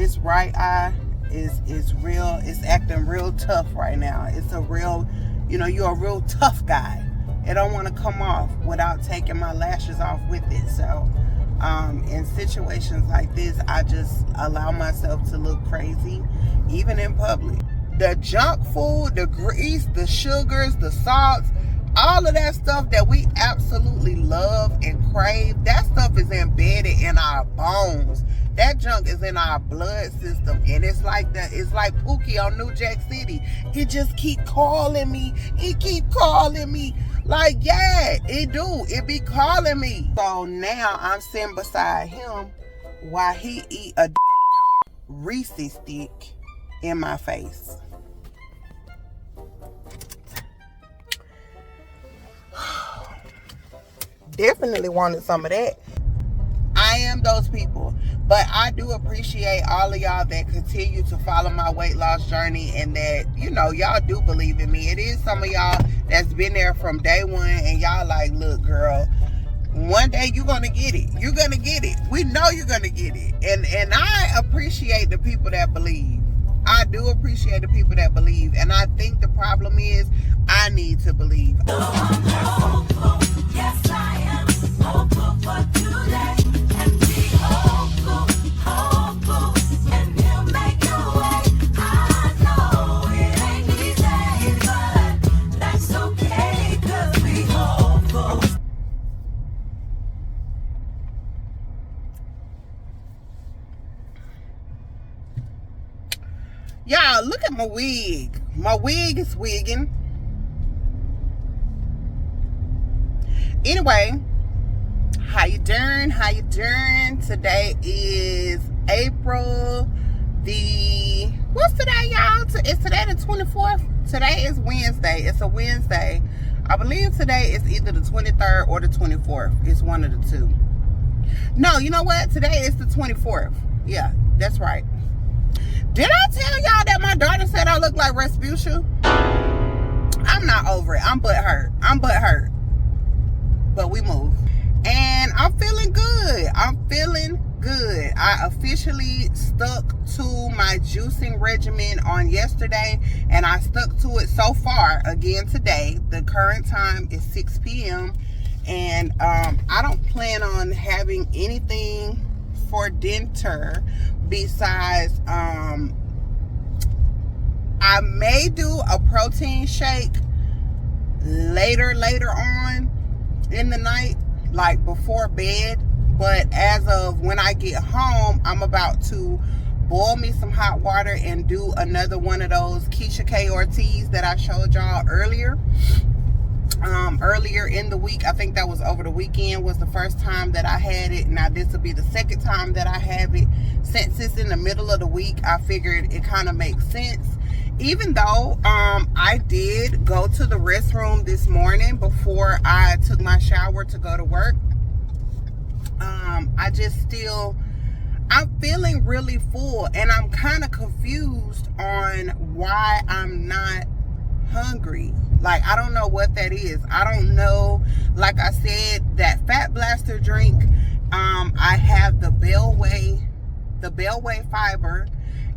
this right eye is real. It's acting real tough right now. It's a real, you're a real tough guy. It don't want to come off without taking my lashes off with it. So in situations like this, I just allow myself to look crazy, even in public. The junk food, the grease, the sugars, the salts, all of that stuff that we absolutely love and crave, that stuff is embedded in our bones. That junk is in our blood system, and it's like Pookie on New Jack City. It just keep calling me. It keep calling me. Like, yeah, it do. It be calling me. So now I'm sitting beside him while he eat a Reese's stick in my face. Definitely wanted some of that. I am those people, but I do appreciate all of y'all that continue to follow my weight loss journey, and that y'all do believe in me. It is some of y'all that's been there from day one, and y'all like, look, girl, one day you're gonna get it. You're gonna get it. We know you're gonna get it. And I appreciate the people that believe. I do appreciate the people that believe, and I think the problem is I need to believe. Yes, I am hopeful for today, and be hopeful, and he'll make a way. I know it ain't easy, but that's okay, 'cause we hopeful. Y'all, look at my wig. My wig is wigging. Anyway, how you doing? Today is April what's today, y'all? Is today the 24th? Today is Wednesday. It's a Wednesday. I believe today is either the 23rd or the 24th. It's one of the two. No, you know what? Today is the 24th. Yeah, that's right. Did I tell y'all that my daughter said I look like Rasputia? I'm not over it. I'm butthurt. But we move. And I'm feeling good. I officially stuck to my juicing regimen on yesterday, and I stuck to it so far again today. The current time is 6 p.m. and I don't plan on having anything for dinner besides I may do a protein shake later on in the night, like before bed. But as of when I get home, I'm about to boil me some hot water and do another one of those Keisha K Ortiz that I showed y'all earlier in the week. I think that was over the weekend was the first time that I had it. Now this will be the second time that I have it. Since it's in the middle of the week, I figured it kind of makes sense. Even though I did go to the restroom this morning before I took my shower to go to work, I'm feeling really full, and I'm kind of confused on why I'm not hungry. Like, I don't know what that is. I don't know. Like I said, that Fat Blaster drink, I have the Bellway fiber,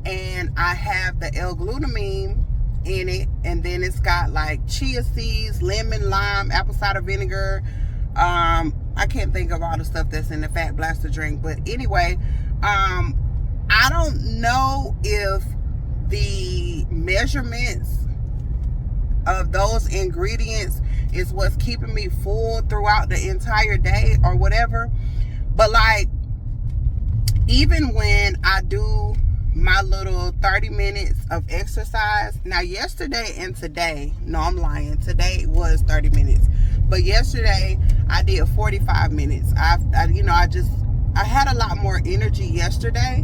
and I have the L-glutamine in it, and then it's got like chia seeds, lemon, lime, apple cider vinegar. I can't think of all the stuff that's in the Fat Blaster drink, but anyway, I don't know if the measurements of those ingredients is what's keeping me full throughout the entire day or whatever. But like, even when I do my little 30 minutes of exercise, now yesterday and today, no, I'm lying, today was 30 minutes, but yesterday I did 45 minutes. I had a lot more energy yesterday.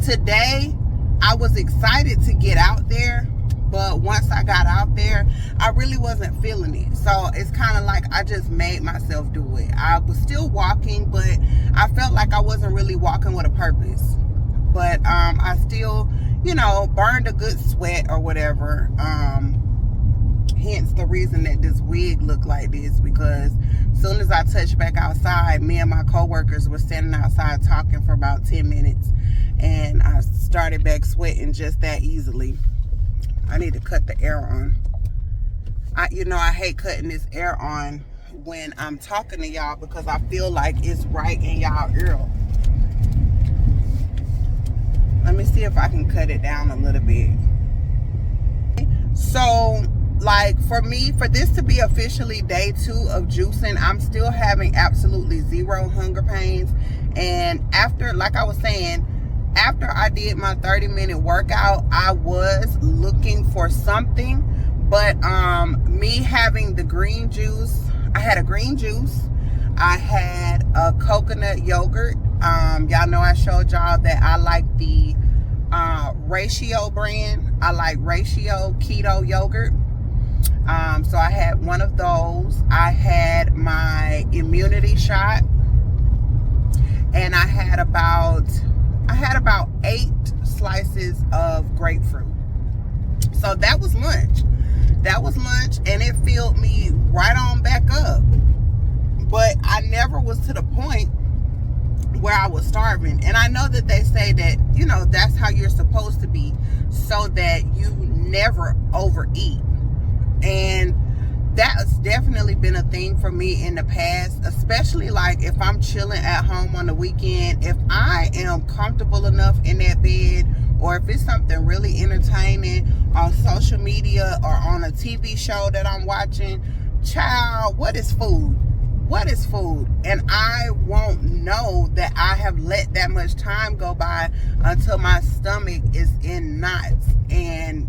Today I was excited to get out there, but once I got out there, I really wasn't feeling it. So it's kind of like I just made myself do it. I was still walking, but I felt like I wasn't really walking with a purpose. But I still, burned a good sweat or whatever. Hence the reason that this wig looked like this, because as soon as I touched back outside, me and my coworkers were standing outside talking for about 10 minutes. And started back sweating just that easily. I need to cut the air on. I hate cutting this air on when I'm talking to y'all because I feel like it's right in y'all ear. Let me see if I can cut it down a little bit. So, like, for me, for this to be officially day 2 of juicing, I'm still having absolutely zero hunger pains. And after, like I was saying, after I did my 30-minute workout, I was looking for something. But me having the green juice, I had a green juice. I had a coconut yogurt. Y'all know I showed y'all that I like the Ratio brand. I like Ratio keto yogurt. So I had one of those. I had my immunity shot, and I had about 8 slices of grapefruit. So that was lunch. And it filled me right on back up. But I never was to the point where I was starving. And I know that they say that, that's how you're supposed to be, so that you never overeat. And that's definitely been a thing for me in the past, especially like if I'm chilling at home on the weekend. If I am comfortable enough in that bed, or if it's something really entertaining on social media or on a TV show that I'm watching, child, what is food? What is food? And I won't know that I have let that much time go by until my stomach is in knots. And,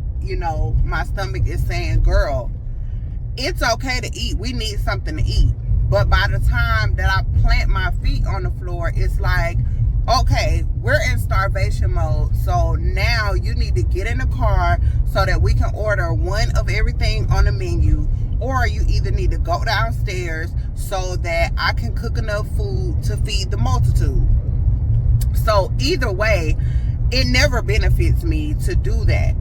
my stomach is saying, girl, it's okay to eat. We need something to eat. But by the time that I plant my feet on the floor, it's like, okay, we're in starvation mode. So now you need to get in the car so that we can order one of everything on the menu. Or you either need to go downstairs so that I can cook enough food to feed the multitude. So either way, it never benefits me to do that.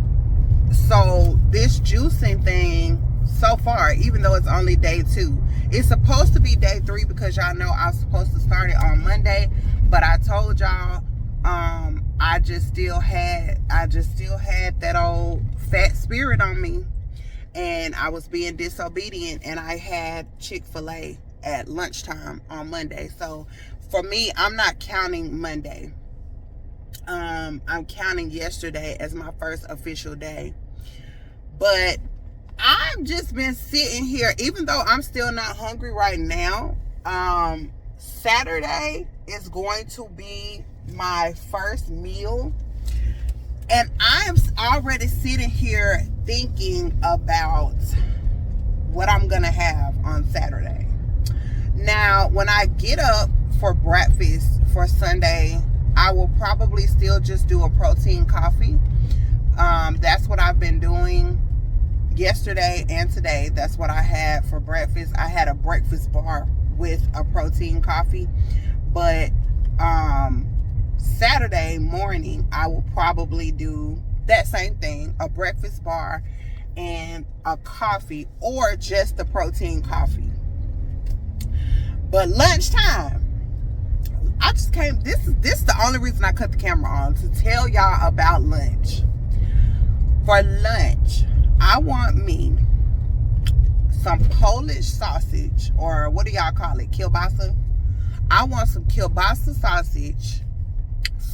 So this juicing thing so far, even though it's only day 2, it's supposed to be day 3 because y'all know I was supposed to start it on Monday. But I told y'all, I just still had that old fat spirit on me. And I was being disobedient, and I had Chick-fil-A at lunchtime on Monday. So for me, I'm not counting Monday. I'm counting yesterday as my first official day. But I've just been sitting here, even though I'm still not hungry right now. Saturday is going to be my first meal. And I'm already sitting here thinking about what I'm going to have on Saturday. Now, when I get up for breakfast for Sunday, I will probably still just do a protein coffee. That's what I've been doing yesterday and today. That's what I had for breakfast. I had a breakfast bar with a protein coffee. But Saturday morning, I will probably do that same thing, a breakfast bar and a coffee, or just the protein coffee. But lunchtime, I just came, this is the only reason I cut the camera on, to tell y'all about lunch. For lunch, I want me some Polish sausage, or what do y'all call it, kielbasa? I want some kielbasa sausage,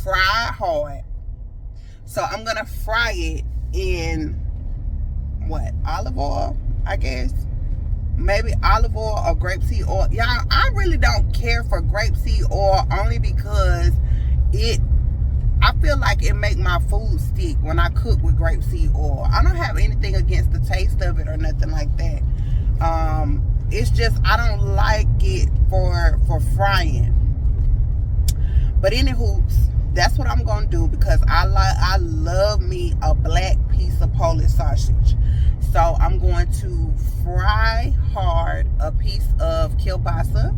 fried hard. So I'm gonna fry it in olive oil, I guess. Maybe olive oil or grapeseed oil. Y'all, I really don't care for grapeseed oil, only because I feel like it make my food stick when I cook with grapeseed oil. I don't have anything against the taste of it or nothing like that. It's just I don't like it for frying. But anywho, that's what I'm gonna do, because I love me a black piece of Polish sausage. So I'm going to fry hard a piece of kielbasa,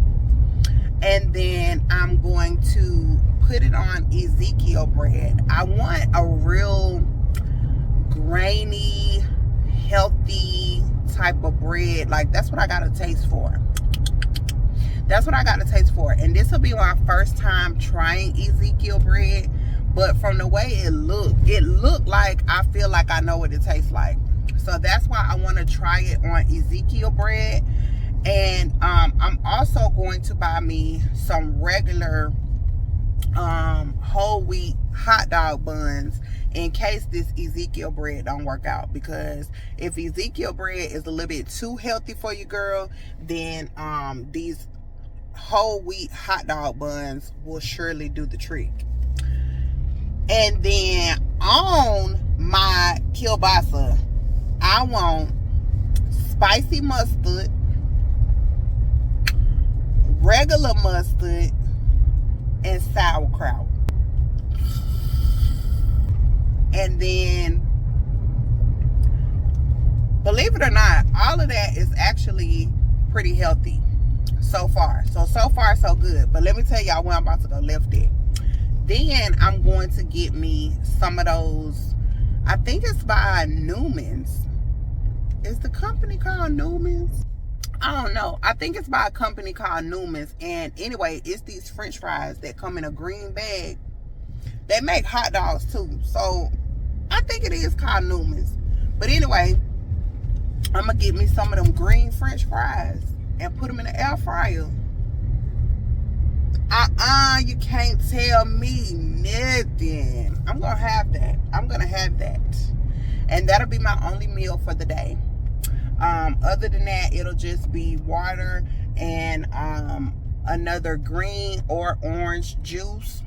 and then I'm going to put it on Ezekiel bread. I want a real grainy, healthy type of bread. Like, that's what I got a taste for. That's what I got a taste for. And this will be my first time trying Ezekiel bread. but from the way it looked like I feel like I know what it tastes like. So that's why I want to try it on Ezekiel bread. And I'm also going to buy me some regular whole wheat hot dog buns in case this Ezekiel bread don't work out. Because if Ezekiel bread is a little bit too healthy for you, girl, then these whole wheat hot dog buns will surely do the trick. And then on my kielbasa, I want spicy mustard, regular mustard, and sauerkraut. And then, believe it or not, all of that is actually pretty healthy so far. So far so good. But let me tell y'all where I'm about to go left at. Then I'm going to get me some of those, I think it's by Newman's. Is the company called Newman's? I don't know. I think it's by a company called Newman's. And anyway, it's these french fries that come in a green bag. They make hot dogs too. So I think it is called Newman's. But anyway, I'm going to get me some of them green french fries and put them in the air fryer. You can't tell me nothing. I'm going to have that. I'm going to have that. And that'll be my only meal for the day. Other than that, it'll just be water and another green or orange juice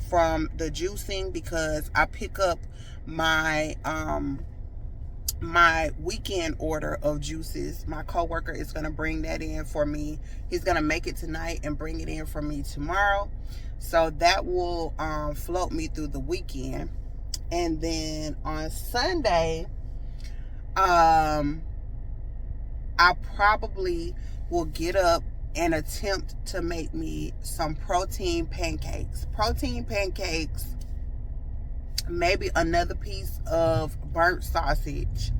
from the juicing, because I pick up my my weekend order of juices. My coworker is going to bring that in for me. He's going to make it tonight and bring it in for me tomorrow. So that will float me through the weekend. And then on Sunday, I probably will get up and attempt to make me some protein pancakes. Protein pancakes, maybe another piece of burnt sausage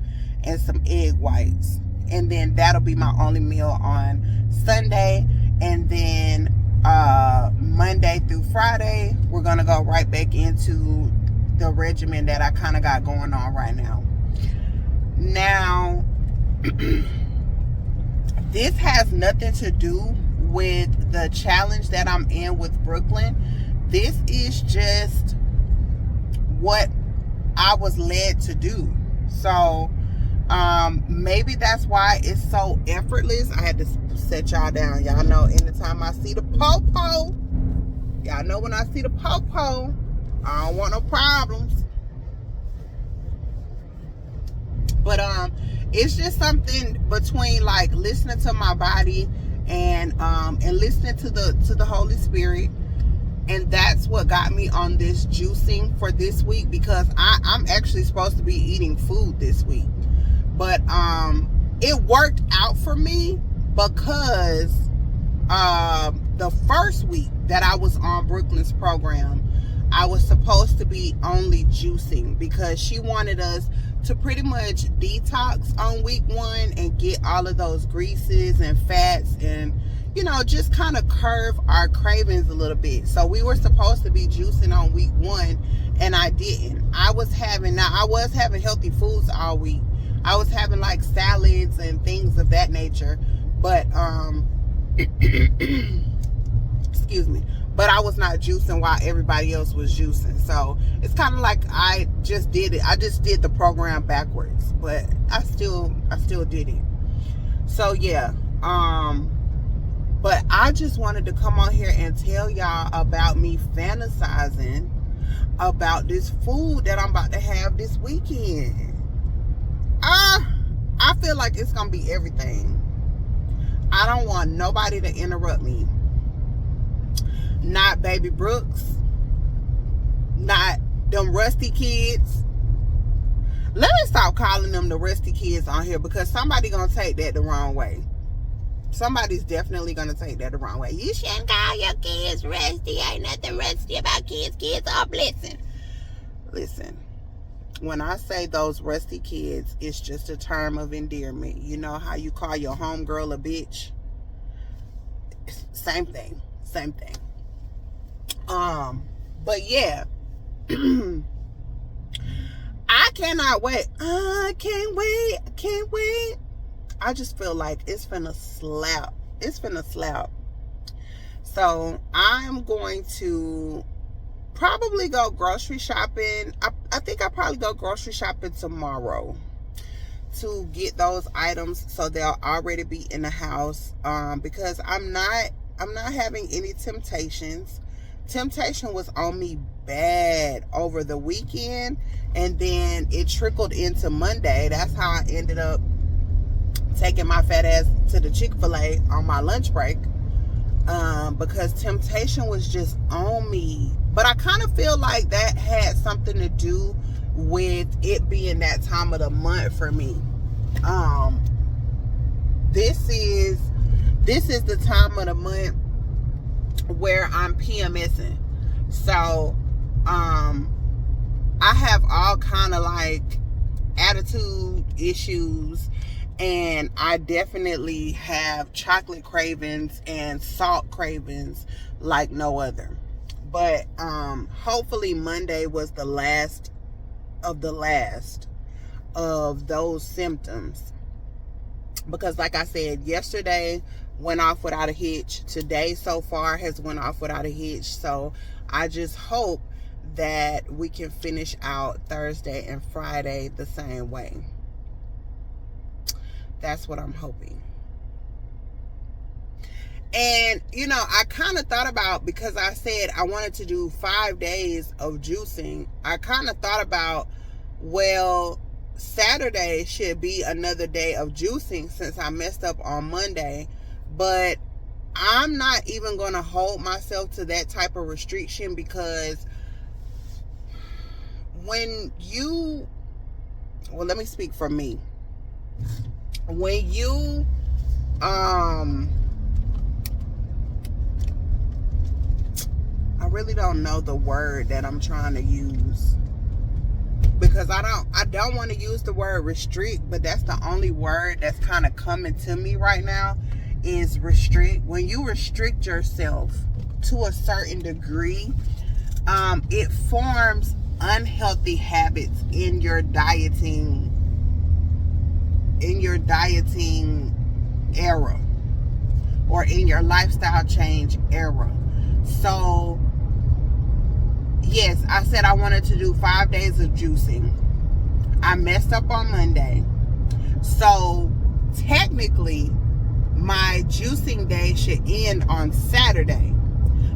and some egg whites. And then that'll be my only meal on Sunday. And then Monday through Friday, we're going to go right back into the regimen that I kind of got going on right now. Now, this has nothing to do with the challenge that I'm in with Brooklyn. This is just what I was led to do. So maybe that's why it's so effortless. I had to set y'all down. Y'all know anytime I see the po-po, y'all know when I see the po-po, I don't want no problems. But it's just something between like listening to my body and listening to the Holy Spirit. And that's what got me on this juicing for this week, because I'm actually supposed to be eating food this week. But it worked out for me because the first week that I was on Brooklyn's program, I was supposed to be only juicing because she wanted us to pretty much detox on week 1 and get all of those greases and fats and, you know, just kind of curve our cravings a little bit. So we were supposed to be juicing on week 1 and I didn't. I was having healthy foods all week. I was having like salads and things of that nature, but excuse me, but I was not juicing while everybody else was juicing. So it's kind of like I just did it. I just did the program backwards, but I still did it. So yeah, but I just wanted to come on here and tell y'all about me fantasizing about this food that I'm about to have this weekend. I feel like it's gonna be everything. I don't want nobody to interrupt me. Not Baby Brooks. Not them Rusty kids. Let me stop calling them the Rusty kids on here, because somebody gonna take that the wrong way. Somebody's definitely gonna take that the wrong way. You shouldn't call your kids Rusty. Ain't nothing rusty about kids. Kids are a blessing. Listen, when I say those Rusty kids, it's just a term of endearment. You know how you call your homegirl a bitch? Same thing. But yeah, I cannot wait. I can't wait. I can't wait. I just feel like it's finna slap. It's finna slap. So I'm going to probably go grocery shopping. I think I'll probably go grocery shopping tomorrow to get those items so they'll already be in the house. Because I'm not having any temptations. Temptation was on me bad over the weekend, and then it trickled into Monday. That's how I ended up taking my fat ass to the Chick-fil-A on my lunch break, because temptation was just on me. But I kind of feel like that had something to do with it being that time of the month for me. This is the time of the month where I'm PMSing. So I have all kind of like attitude issues, and I definitely have chocolate cravings and salt cravings like no other. But hopefully Monday was the last of those symptoms, because like I said, yesterday went off without a hitch. Today so far has went off without a hitch. So I just hope that we can finish out Thursday and Friday the same way. That's what I'm hoping. And you know, I kind of thought about, because I said I wanted to do 5 days of juicing, I kind of thought about, well, Saturday should be another day of juicing since I messed up on Monday. But I'm not even going to hold myself to that type of restriction, because when you, well, let me speak for me. When you, I really don't know the word that I'm trying to use, because I don't want to use the word restrict, but that's the only word that's kind of coming to me right now, is restrict. When you restrict yourself to a certain degree, it forms unhealthy habits in your dieting era, or in your lifestyle change era. So yes, I said I wanted to do 5 days of juicing. I messed up on Monday. So technically my juicing day should end on Saturday,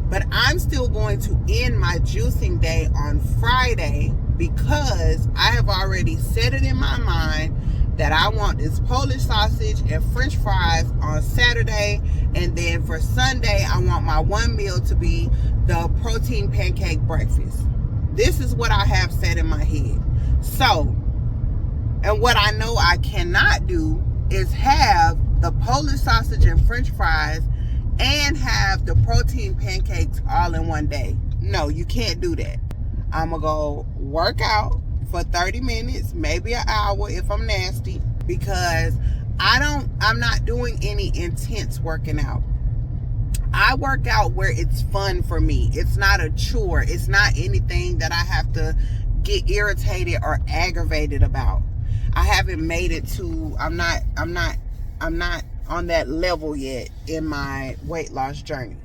but I'm still going to end my juicing day on Friday, because I have already set it in my mind that I want this Polish sausage and French fries on Saturday, and then for Sunday I want my one meal to be the protein pancake breakfast. This is what I have set in my head. So, and what I know I cannot do is have the Polish sausage and French fries and have the protein pancakes all in one day. No, you can't do that. I'm gonna go work out for 30 minutes, maybe an hour if I'm nasty, because I'm not doing any intense working out. I work out where it's fun for me. It's not a chore. It's not anything that I have to get irritated or aggravated about. I haven't made it to, I'm not on that level yet in my weight loss journey.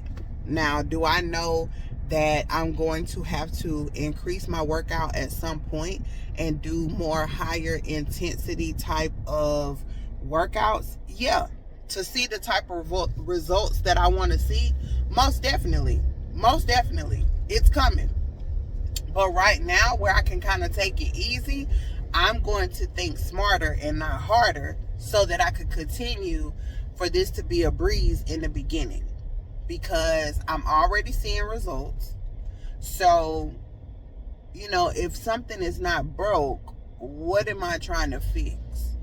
Now, do I know that I'm going to have to increase my workout at some point and do more higher intensity type of workouts? Yeah. To see the type of results that I want to see, most definitely. It's coming. But right now, where I can kind of take it easy, I'm going to think smarter and not harder, so that I could continue for this to be a breeze in the beginning, because I'm already seeing results. So, you know, if something is not broke, what am I trying to fix?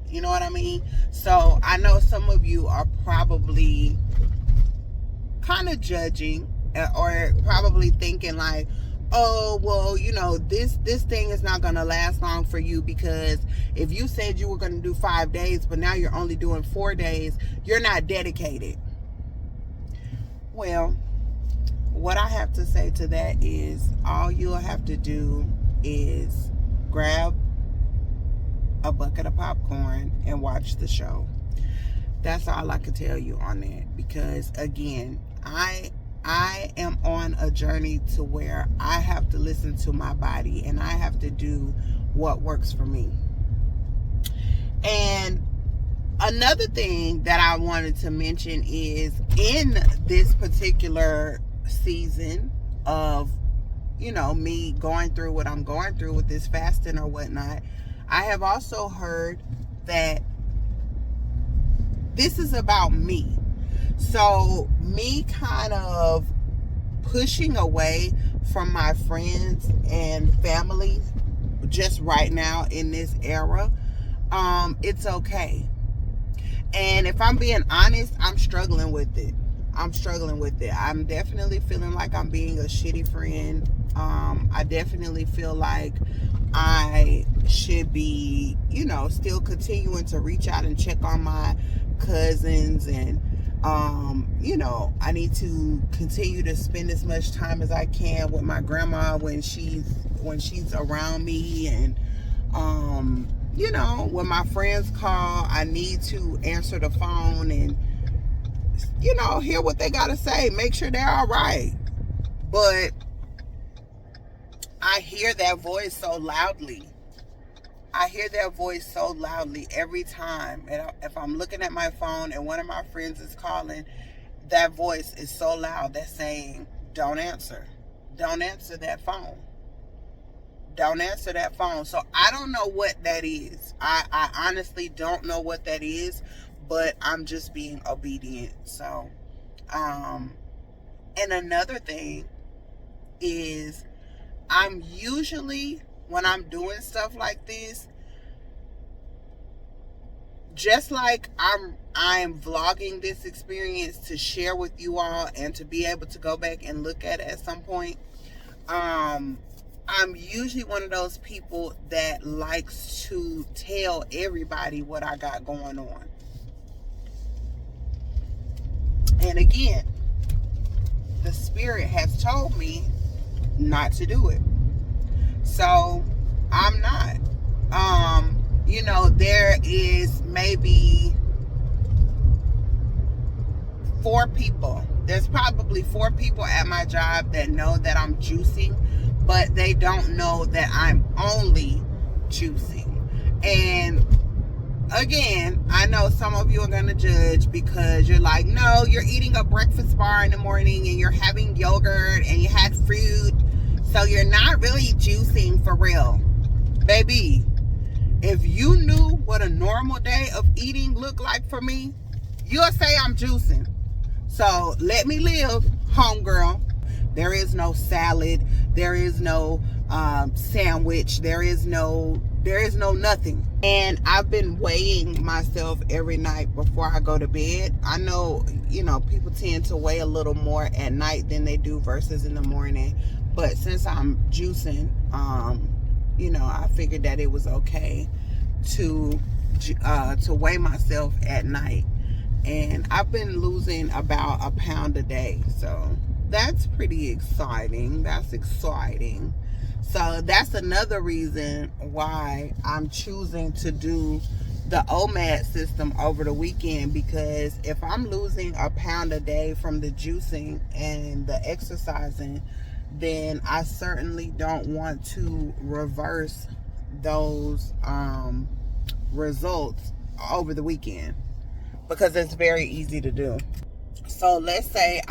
You know what I mean? So I know some of you are probably kind of judging, or probably thinking like, oh, well, you know, this thing is not going to last long for you, because if you said you were going to do 5 days, but now you're only doing 4 days, you're not dedicated. Well, what I have to say to that is all you'll have to do is grab a bucket of popcorn and watch the show. That's all I can tell you on that, because again, I am on a journey to where I have to listen to my body and I have to do what works for me. And another thing that I wanted to mention is in this particular season of, me going through what I'm going through with this fasting or whatnot, I have also heard that this is about me. So me kind of pushing away from my friends and family just right now in this era, it's okay. And if I'm being honest, I'm struggling with it. I'm definitely feeling like I'm being a shitty friend. I definitely feel like I should be, still continuing to reach out and check on my cousins, and I need to continue to spend as much time as I can with my grandma when she's around me, and when my friends call, I need to answer the phone and hear what they gotta say, make sure they're all right. But I hear that voice so loudly. Every time. And if I'm looking at my phone and one of my friends is calling, that voice is so loud that's saying, don't answer. Don't answer that phone. Don't answer that phone. So I don't know what that is. I honestly don't know what that is, but I'm just being obedient. So, and another thing is, I'm usually, when I'm doing stuff like this, just like I'm vlogging this experience to share with you all and to be able to go back and look at some point, I'm usually one of those people that likes to tell everybody what I got going on. And again, the spirit has told me not to do it. So I'm not. There is maybe 4 people. There's probably 4 people at my job that know that I'm juicing, but they don't know that I'm only juicing. And again, I know some of you are going to judge because you're like, no, you're eating a breakfast bar in the morning and you're having yogurt and you had fruit, so you're not really juicing for real. Baby, if you knew what a normal day of eating looked like for me, you'll say I'm juicing. So let me live, homegirl. There is no salad. There is no sandwich. There is no nothing. And I've been weighing myself every night before I go to bed. I know, people tend to weigh a little more at night than they do versus in the morning. But since I'm juicing, I figured that it was okay to weigh myself at night. And I've been losing about a pound a day. So that's pretty exciting. So that's another reason why I'm choosing to do the OMAD system over the weekend, because if I'm losing a pound a day from the juicing and the exercising, then I certainly don't want to reverse those results over the weekend, because it's very easy to do. So let's say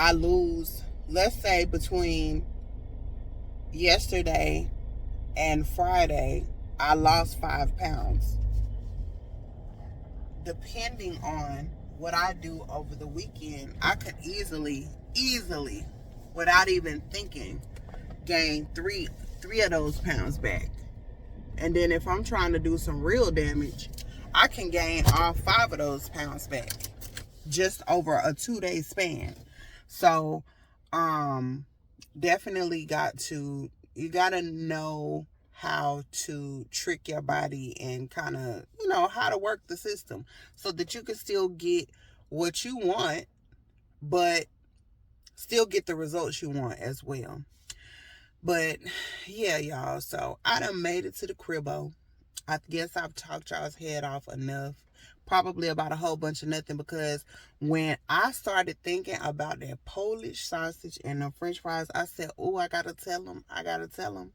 between yesterday and Friday, I lost 5 pounds. Depending on what I do over the weekend, I could easily, without even thinking, gain three of those pounds back. And then if I'm trying to do some real damage, I can gain all 5 of those pounds back just over a 2-day span. So definitely you gotta know how to trick your body and kind of how to work the system so that you can still get what you want, but still get the results you want as well. But yeah, y'all. So I done made it to the cribbo. I guess I've talked y'all's head off enough. Probably about a whole bunch of nothing, because when I started thinking about that Polish sausage and the French fries, I said, "Oh, I gotta tell them. I gotta tell them."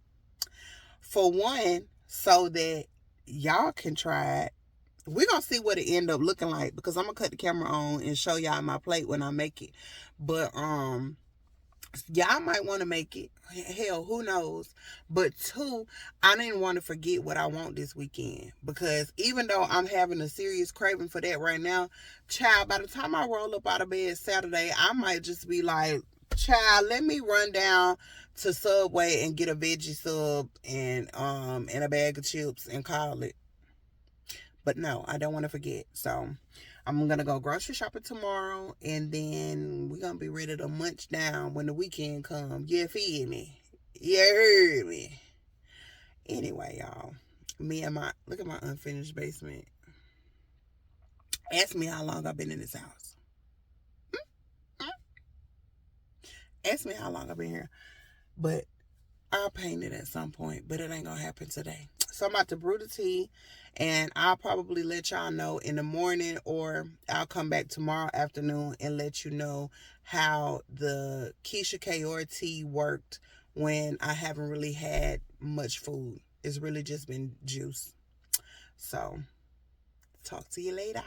For one, so that y'all can try it. We're gonna see what it end up looking like, because I'm gonna cut the camera on and show y'all my plate when I make it. But y'all might want to make it. Hell, who knows? But two, I didn't want to forget what I want this weekend, because even though I'm having a serious craving for that right now, child, by the time I roll up out of bed Saturday, I might just be like, child, let me run down to Subway and get a veggie sub and a bag of chips and call it. But no, I don't want to forget. So I'm going to go grocery shopping tomorrow, and then we're going to be ready to munch down when the weekend comes. You feel me? You heard me? Anyway, y'all, look at my unfinished basement. Ask me how long I've been in this house. Ask me how long I've been here. But I'll paint it at some point, but it ain't gonna happen today. So I'm about to brew the tea, and I'll probably let y'all know in the morning, or I'll come back tomorrow afternoon and let you know how the Keisha Kayor tea worked when I haven't really had much food. It's really just been juice. So talk to you later.